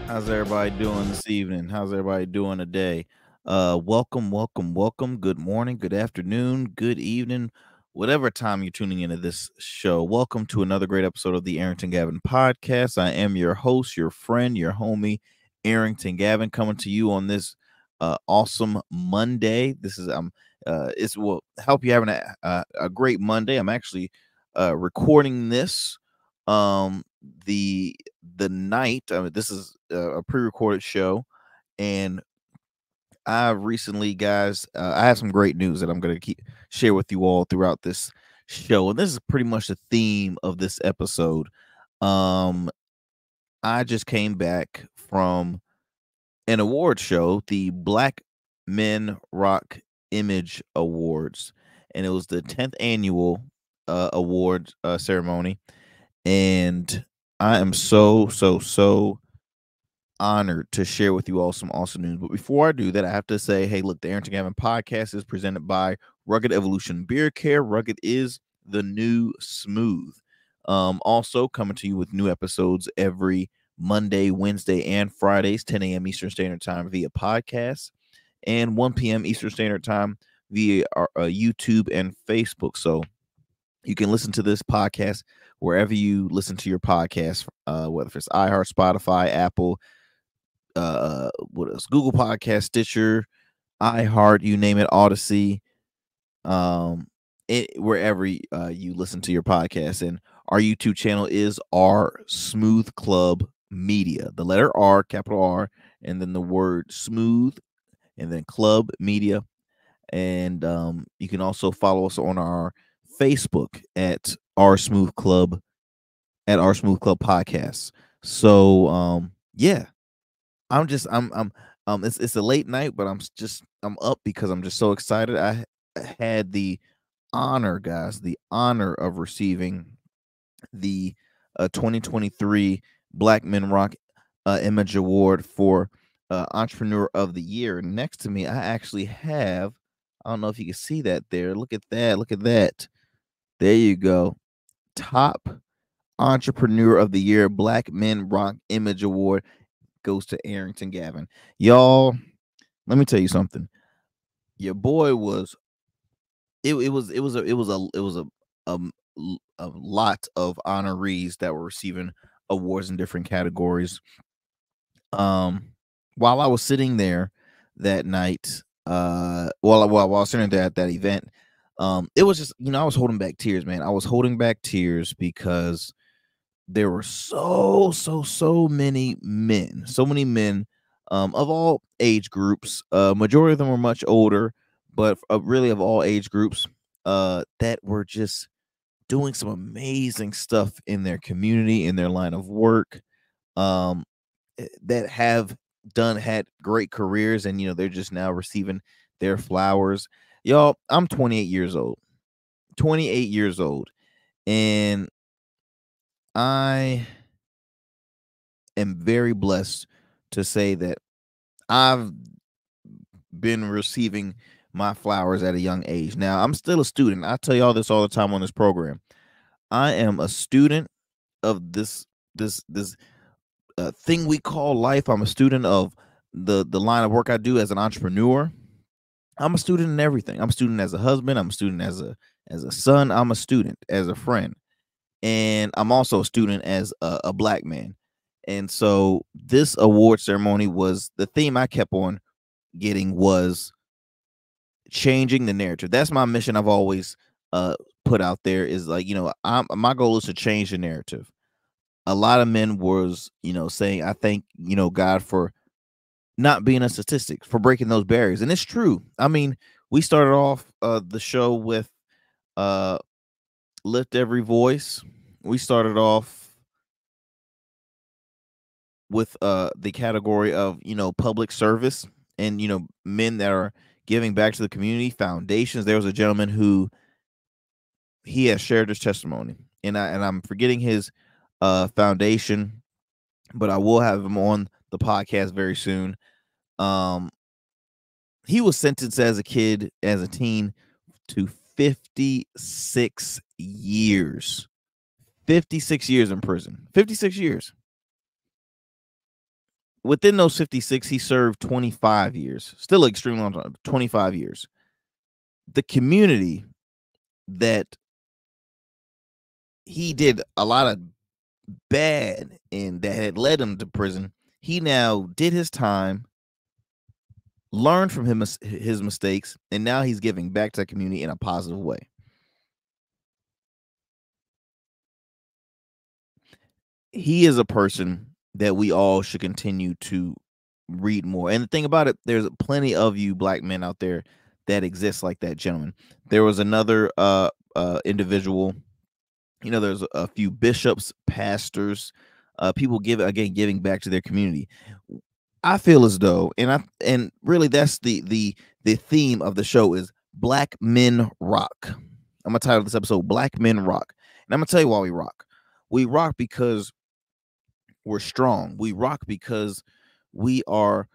How's everybody doing this evening? How's everybody doing today? Welcome. Good morning, good afternoon, good evening, whatever time you're tuning into this show. Welcome to another great episode of the Arrington Gavin podcast. I am your host, your friend, your homie, Arrington Gavin, coming to you on this awesome Monday. This is it's will help you having a great Monday. I'm actually recording this um the night. This is a pre-recorded show, and I recently, guys, I have some great news that I'm going to keep share with you all throughout this show, and this is pretty much the theme of this episode. Um, I just came back from an award show, the Black Men Rock Image Awards, and it was the 10th annual award ceremony, and I am so honored to share with you all some awesome news. But before I do that, I have to say, hey, look, the Arrington Gavin podcast is presented by Rugged Evolution Beer Care. Rugged is the new smooth. Also coming to you with new episodes every Monday, Wednesday, and Fridays, 10 a.m. Eastern Standard Time via podcast, and 1 p.m. Eastern Standard Time via our, YouTube and Facebook. So you can listen to this podcast wherever you listen to your podcast, whether it's iHeart, Spotify, Apple, what else? Google Podcast, Stitcher, iHeart, you name it, Odyssey, wherever you listen to your podcast. And our YouTube channel is our Smooth Club Media. The letter R, capital R, and then the word smooth, and then Club Media. And you can also follow us on our Facebook at our Smooth Club Podcast. So yeah, it's a late night, but I'm up because I'm just so excited. I had the honor, guys, the honor of receiving the 2023 Black Men Rock Image Award for Entrepreneur of the Year. Next to me, I actually have, I don't know if you can see that there. Look at that. Look at that. There you go. Top Entrepreneur of the Year Black Men Rock Image Award goes to Arrington Gavin. Y'all, let me tell you something. Your boy was um, a lot of honorees that were receiving awards in different categories. While I was sitting there that night, while I was sitting there at that event, it was just, I was holding back tears, man. I was holding back tears because there were so many men of all age groups. Majority of them were much older, but really of all age groups, that were just doing some amazing stuff in their community, in their line of work, that have had great careers, and they're just now receiving their flowers. Y'all, I'm 28 years old. 28 years old, and I am very blessed to say that I've been receiving my flowers at a young age. Now, I'm still a student. I tell y'all this all the time on this program. I am a student of this thing we call life. I'm a student of the line of work I do as an entrepreneur. I'm a student in everything. I'm a student as a husband. I'm a student as a son. I'm a student as a friend, and I'm also a student as a black man. And so this award ceremony was the theme I kept on getting was changing the narrative. That's my mission. I've always put out there is like, my goal is to change the narrative. A lot of men was, saying, I thank, God for not being a statistic, for breaking those barriers. And it's true. I mean, we started off the show with Lift Every Voice. We started off with the category of, public service, and, men that are giving back to the community, foundations. There was a gentleman who he has shared his testimony, and I'm forgetting his foundation, but I will have him on the podcast very soon. He was sentenced as a kid, as a teen, to 56 years. 56 years in prison. 56 years. within those 56, he served 25 years. Still an extremely long time, 25 years. The community that he did a lot of bad and that had led him to prison, he now did his time, learned from his mistakes, and now he's giving back to the community in a positive way. He is a person that we all should continue to read more. And the thing about it, there's plenty of you black men out there that exist like that gentleman. There was another individual, there's a few bishops, pastors, people giving back to their community. I feel as though, and really that's the theme of the show is Black Men Rock. I'm gonna title this episode Black Men Rock. And I'm gonna tell you why we rock. We rock because we're strong. We rock because we are,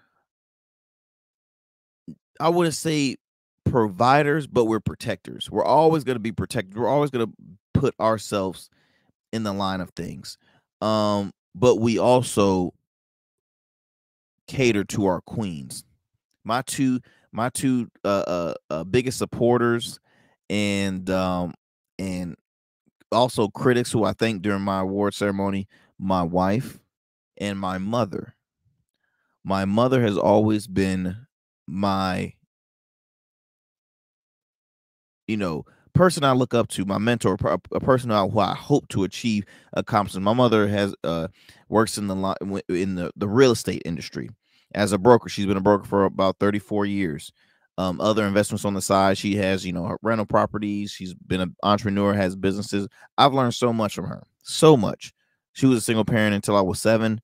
I wouldn't say providers, but we're protectors. We're always going to be protected. We're always going to put ourselves in the line of things. But we also cater to our queens. My two biggest supporters and also critics who I thank during my award ceremony, my wife and my mother. My mother has always been my, person I look up to, my mentor, a person who I hope to achieve accomplishments. My mother has works in the real estate industry as a broker. She's been a broker for about 34 years. Other investments on the side. She has, her rental properties. She's been an entrepreneur, has businesses. I've learned so much from her. So much. She was a single parent until I was 7.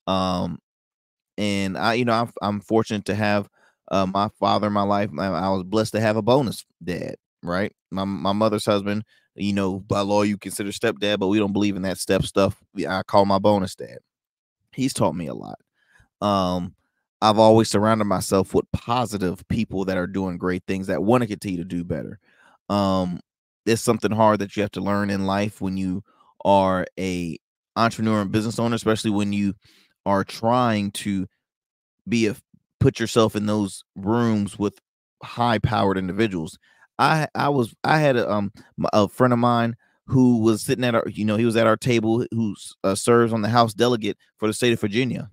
And I'm fortunate to have my father in my life. I was blessed to have a bonus dad, right? My mother's husband, by law you consider stepdad, but we don't believe in that step stuff. I call my bonus dad. He's taught me a lot. I've always surrounded myself with positive people that are doing great things, that want to continue to do better. It's something hard that you have to learn in life when you are a entrepreneur and business owner, especially when you are trying to put yourself in those rooms with high powered individuals. I had a friend of mine who was sitting at he was at our table, who serves on the House delegate for the state of Virginia,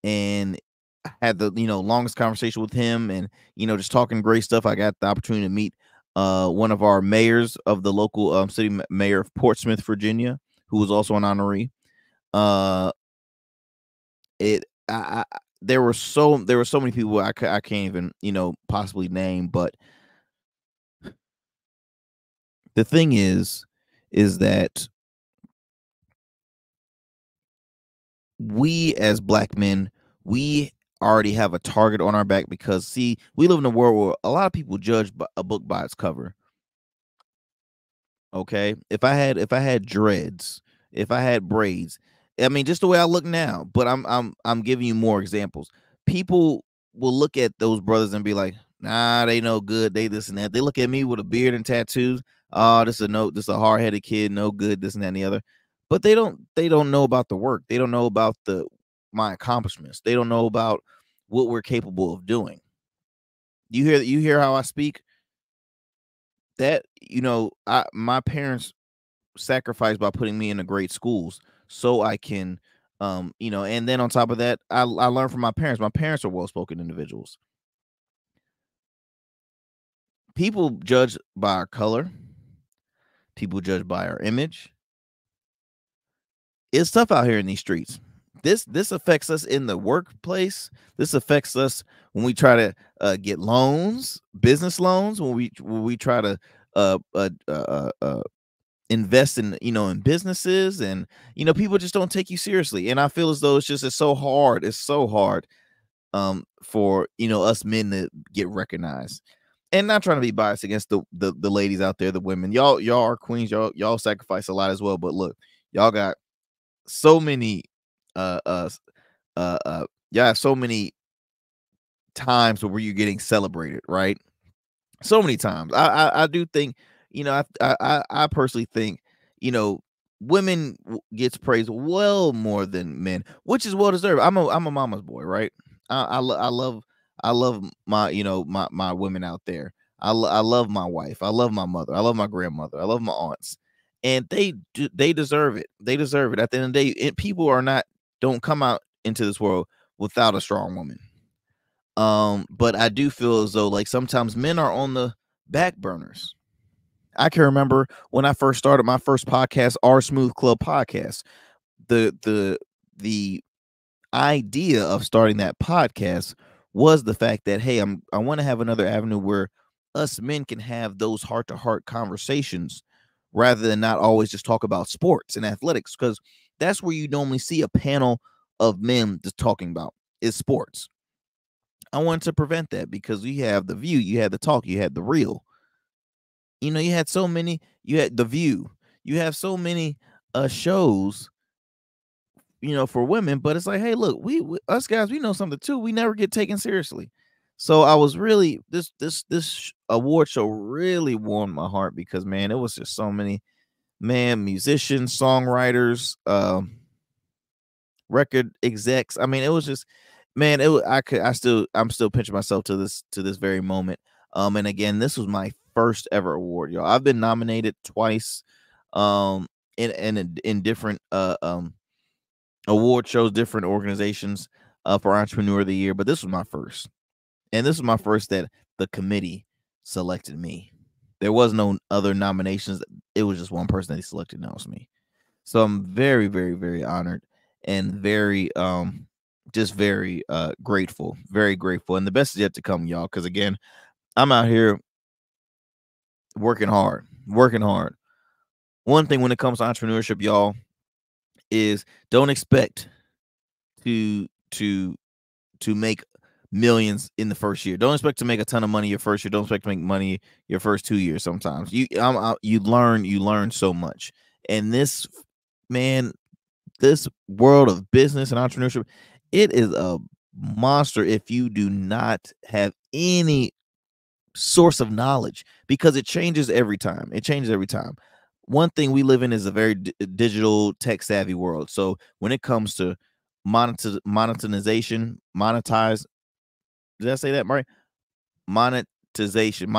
and I had the longest conversation with him, and just talking great stuff. I got the opportunity to meet one of our mayors of the local city, mayor of Portsmouth, Virginia, who was also an honoree. There were so many people I can't even possibly name, but the thing is that we as black men, we already have a target on our back, because see, we live in a world where a lot of people judge a book by its cover. Okay, if I had dreads, if I had braids, I mean, just the way I look now. But I'm giving you more examples. People will look at those brothers and be like, nah, they no good. They this and that. They look at me with a beard and tattoos. Oh, this is a hard headed kid, no good. This and that and the other. But they don't know about the work. They don't know about my accomplishments. They don't know about what we're capable of doing. You hear how I speak? That my parents sacrificed by putting me into great schools so I can and then on top of that, I learned from my parents. My parents are well-spoken individuals. People judge by our color, people judge by our image. It's tough out here in these streets. This affects us in the workplace. This affects us when we try to get loans, business loans, when we try to invest in businesses, and people just don't take you seriously. And I feel as though it's so hard. It's so hard for us men to get recognized. And not trying to be biased against the ladies out there, the women. Y'all are queens. Y'all sacrifice a lot as well. But look, y'all got so many y'all have so many times where you're getting celebrated, right? So many times. I do think, I personally think, women gets praised well more than men, which is well deserved. I'm a mama's boy, right? I love my my women out there. I love my wife. I love my mother. I love my grandmother. I love my aunts, and they deserve it. They deserve it. At the end of the day, people are not don't come out into this world without a strong woman. But I do feel as though like sometimes men are on the back burners. I can remember when I first started my first podcast, our Smooth Club podcast. The idea of starting that podcast was the fact that hey, I want to have another avenue where us men can have those heart to heart conversations rather than not always just talk about sports and athletics, because that's where you normally see a panel of men just talking about is sports. I wanted to prevent that because you have the View, you had the Talk, you had the Real. You had so many. You had the View. You have so many shows. For women, but it's like, hey, look, we us guys, we know something too. We never get taken seriously. So I was really this award show really warmed my heart because man, it was just so many musicians, songwriters, record execs. I mean, it was just man, I'm still pinching myself to this very moment. And again, this was my first ever award, y'all. I've been nominated twice, in different award shows, different organizations, for Entrepreneur of the Year, but this was my first, and this was my first that the committee selected me. There was no other nominations. It was just one person that he selected, and that was me. So I'm very, very, very honored and very just very grateful, very grateful. And the best is yet to come, y'all, because again, I'm out here working hard, working hard. One thing when it comes to entrepreneurship, y'all, is don't expect to to make millions in the first year. Don't expect to make a ton of money your first year. Don't expect to make money your first 2 years. Sometimes you learn so much. And this man, this world of business and entrepreneurship, it is a monster if you do not have any source of knowledge, because it changes every time. It changes every time. One thing we live in is a very digital tech savvy world. So when it comes to monetization, monetize, did I say that right? Monetization.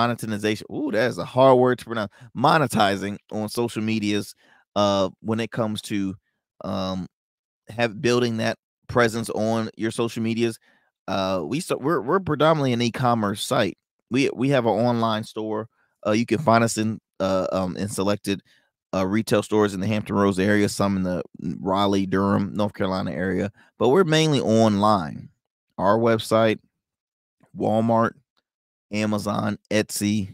Ooh, that is a hard word to pronounce. Monetizing on social medias. When it comes to um building that presence on your social medias, we're predominantly an e-commerce site. We have an online store. You can find us in selected retail stores in the Hampton Roads area, some in the Raleigh, Durham, North Carolina area, but we're mainly online. Our website, Walmart, Amazon, Etsy,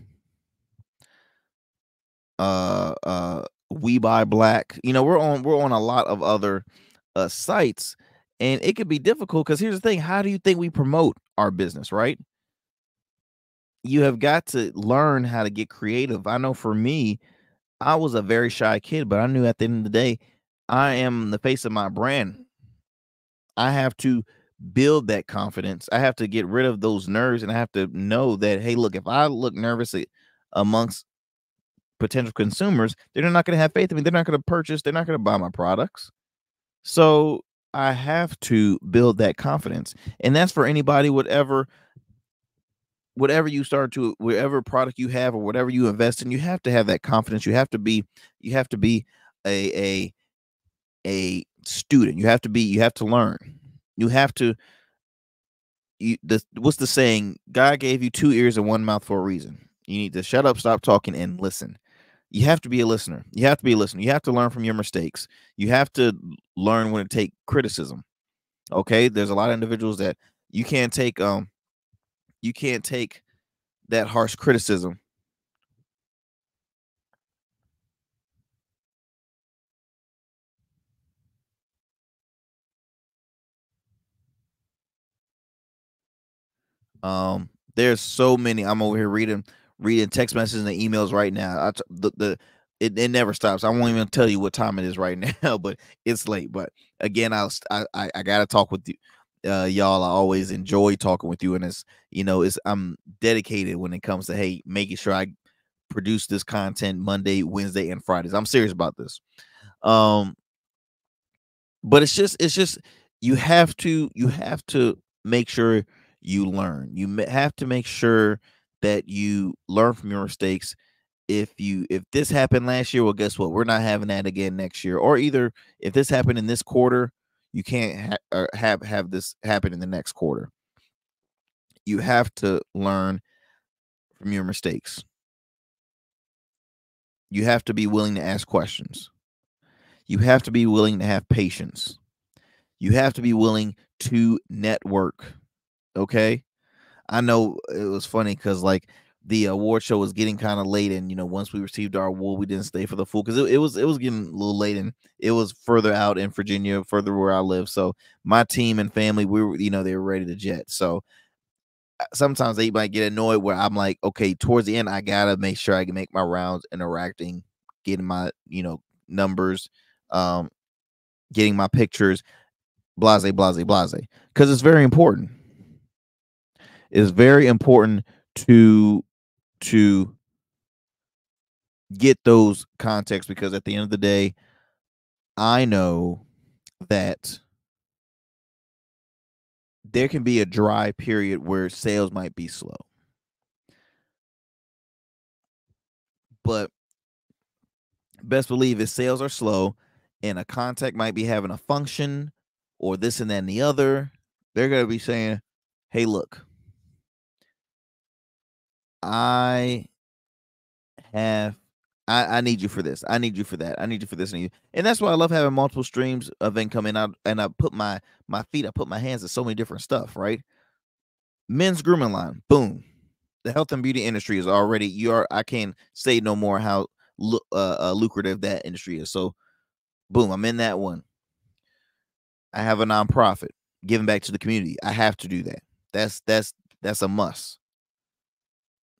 We Buy Black. We're on a lot of other sites, and it could be difficult because here's the thing: how do you think we promote our business, right? You have got to learn how to get creative. I know for me, I was a very shy kid, but I knew at the end of the day, I am the face of my brand. I have to build that confidence. I have to get rid of those nerves, and I have to know that, hey, look, if I look nervous amongst potential consumers, they're not going to have faith in me. They're not going to purchase. They're not going to buy my products. So I have to build that confidence, and that's for anybody, whatever you start to, whatever product you have or whatever you invest in, you have to have that confidence. You have to be a student. You have to learn. You have to what's the saying? God gave you 2 ears and 1 mouth for a reason. You need to shut up, stop talking, and listen. You have to be a listener. You have to be a listener. You have to learn from your mistakes. You have to learn when to take criticism. Okay, there's a lot of individuals that you can't take that harsh criticism. There's so many. I'm over here reading text messages and emails right now. It never stops. I won't even tell you what time it is right now, but it's late. But again, I gotta talk with you, y'all. I always enjoy talking with you, and I'm dedicated when it comes to making sure I produce this content Monday, Wednesday, and Fridays. I'm serious about this. Um, but it's just you have to make sure you learn. Have to make sure that you learn from your mistakes. If this happened last year, well, guess what? We're not having that again next year. Or either if this happened in this quarter, you can't have this happen in the next quarter. You have to learn from your mistakes. You have to be willing to ask questions. You have to be willing to have patience. You have to be willing to network. Okay. I know it was funny because like the award show was getting kind of late, and once we received our award, we didn't stay for the full because it was getting a little late, and it was further out in Virginia, further where I live. So my team and family, we were they were ready to jet. So sometimes they might get annoyed where I'm like, okay, towards the end, I gotta make sure I can make my rounds, interacting, getting my numbers, um, getting my pictures, blase, blase, blase, because it's very important. It's very important to get those contexts because at the end of the day, I know that there can be a dry period where sales might be slow. But best believe if sales are slow and a contact might be having a function or this and that and the other, they're going to be saying, hey, look, I have I need you for this. I need you for that. I need you for this. And that's why I love having multiple streams of income. And I put my feet, I put my hands in so many different stuff, right? Men's grooming line, boom. The health and beauty industry is already I can't say no more how lucrative that industry is. So boom, I'm in that one. I have a nonprofit giving back to the community. I have to do that. That's a must.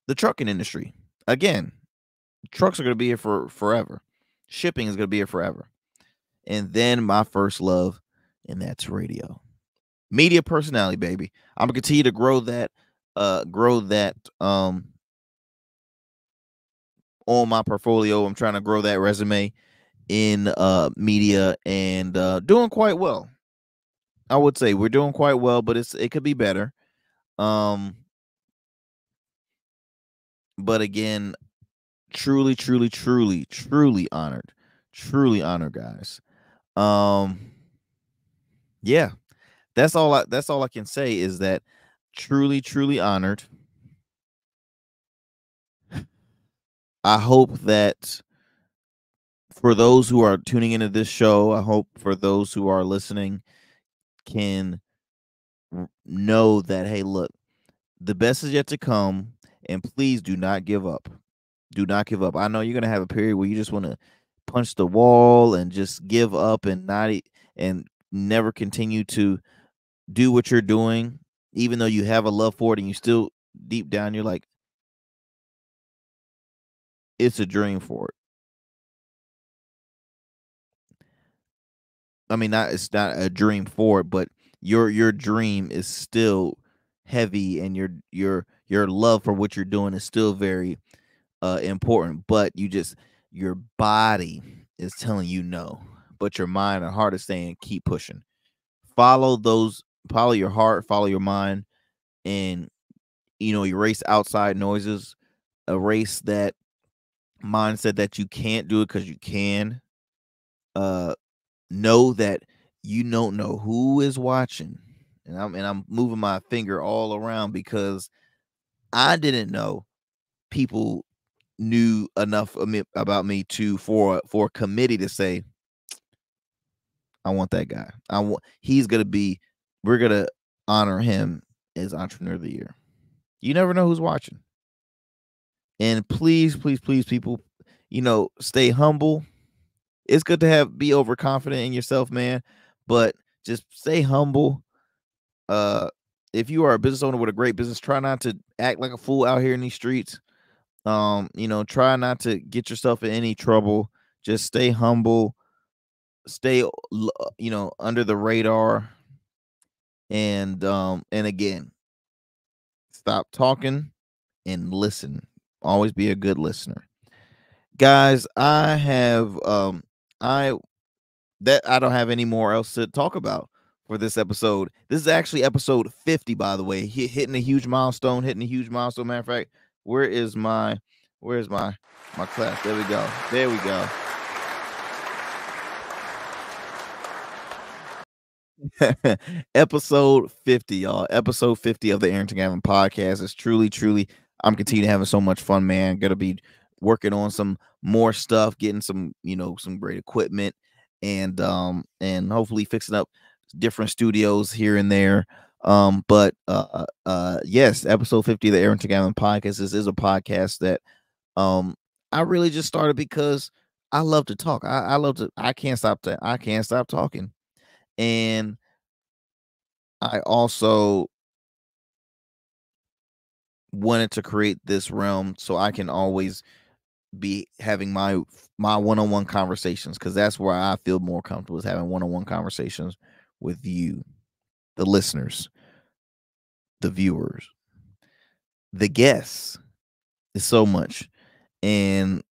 The trucking industry, again, trucks are going to be here for forever. Shipping is going to be here forever. And then my first love, and that's radio. Media personality, baby. I'm gonna continue to grow that on my portfolio. I'm trying to grow that resume in media and doing quite well. I would say we're doing quite well, but it could be better. Um but again, truly, truly, truly, truly honored. Truly honored, guys. Um yeah, that's all I can say is that truly, truly honored. I hope that for those who are tuning into this show, I hope for those who are listening can know that, hey, look, the best is yet to come, and please do not give up. Do not give up. I know you're gonna have a period where you just want to punch the wall and just give up and and never continue to do what you're doing, even though you have a love for it, and you still deep down you're like, it's a dream for it. I mean, it's not a dream for it, but your dream is still heavy, and your love for what you're doing is still very important. But your body is telling you no, but your mind and heart is saying keep pushing. Follow your heart, follow your mind, and erase outside noises, erase that mindset that you can't do it because you can. Uh, know that you don't know who is watching, and I'm moving my finger all around because I didn't know people knew enough about me for a committee to say I want that guy. He's gonna be. We're gonna honor him as entrepreneur of the year. You never know who's watching, and please, please, please, people, stay humble. It's good to be overconfident in yourself, man, but just stay humble. Uh, if you are a business owner with a great business, try not to act like a fool out here in these streets. Try not to get yourself in any trouble. Just stay humble, stay under the radar, and again, stop talking and listen. Always be a good listener. Guys, I that I don't have any more else to talk about for this episode. This is actually episode 50, by the way. Hitting a huge milestone. Matter of fact, where's my class? There we go. There we go. Episode 50, y'all. Episode 50 of the Arrington Gavin podcast is truly. I'm continuing having so much fun, man. Gonna be working on some more stuff, getting some, some great equipment, and hopefully fixing up different studios here and there. Yes, episode 50 of the Arrington Gavin podcast. This is a podcast that I really just started because I love to talk. I love to. I can't stop talking. And I also wanted to create this realm so I can always be having my one-on-one conversations, because that's where I feel more comfortable, is having one-on-one conversations with you, the listeners, the viewers, the guests. It's so much. And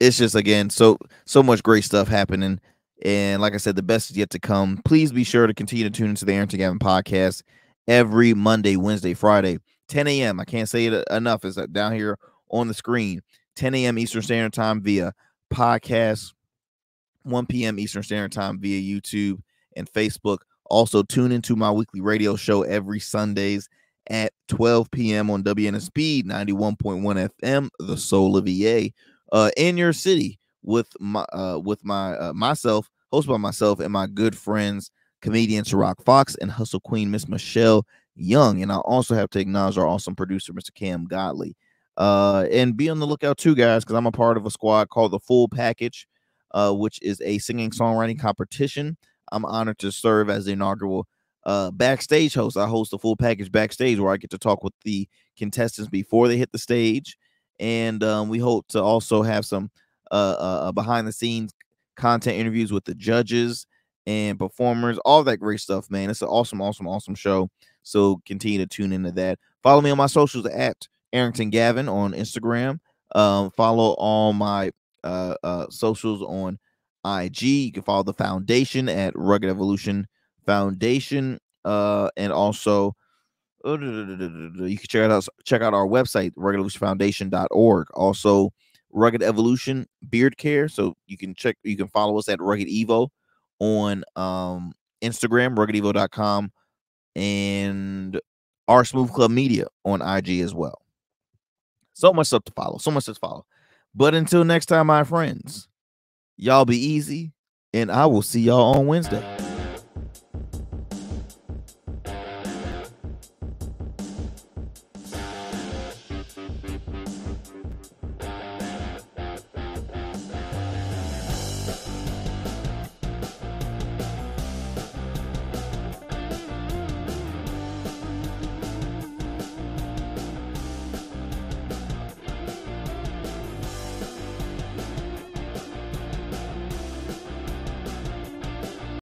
it's just, again, so much great stuff happening. And like I said, the best is yet to come. Please be sure to continue to tune into the Arrington Gavin podcast every Monday, Wednesday, Friday, 10 a.m. I can't say it enough. It's down here on the screen. 10 a.m. Eastern Standard Time via podcast, 1 p.m. Eastern Standard Time via YouTube and Facebook. Also, tune into my weekly radio show every Sundays at 12 p.m. on WNSP 91.1 FM, the Soul of EA, in your city, with myself, hosted by myself and my good friends, comedian Ciroc Fox and hustle queen Miss Michelle Young. And I also have to acknowledge our awesome producer, Mr. Cam Godley. And be on the lookout too, guys, because I'm a part of a squad called the Full Package, which is a singing songwriting competition. I'm honored to serve as the inaugural backstage host. I host the Full Package backstage, where I get to talk with the contestants before they hit the stage. And we hope to also have some behind the scenes content interviews with the judges and performers, all that great stuff, man. It's an awesome show. So continue to tune into that. Follow me on my socials at Arrington Gavin on Instagram. Follow all my socials on IG. You can follow the foundation at Rugged Evolution Foundation. And also you can check out our website, ruggedevolutionfoundation.org. Also, Rugged Evolution Beard Care. So you can follow us at Rugged Evo on Instagram, ruggedevo.com, and our Smooth Club Media on IG as well. So much stuff to follow. But until next time, my friends, y'all be easy, and I will see y'all on Wednesday.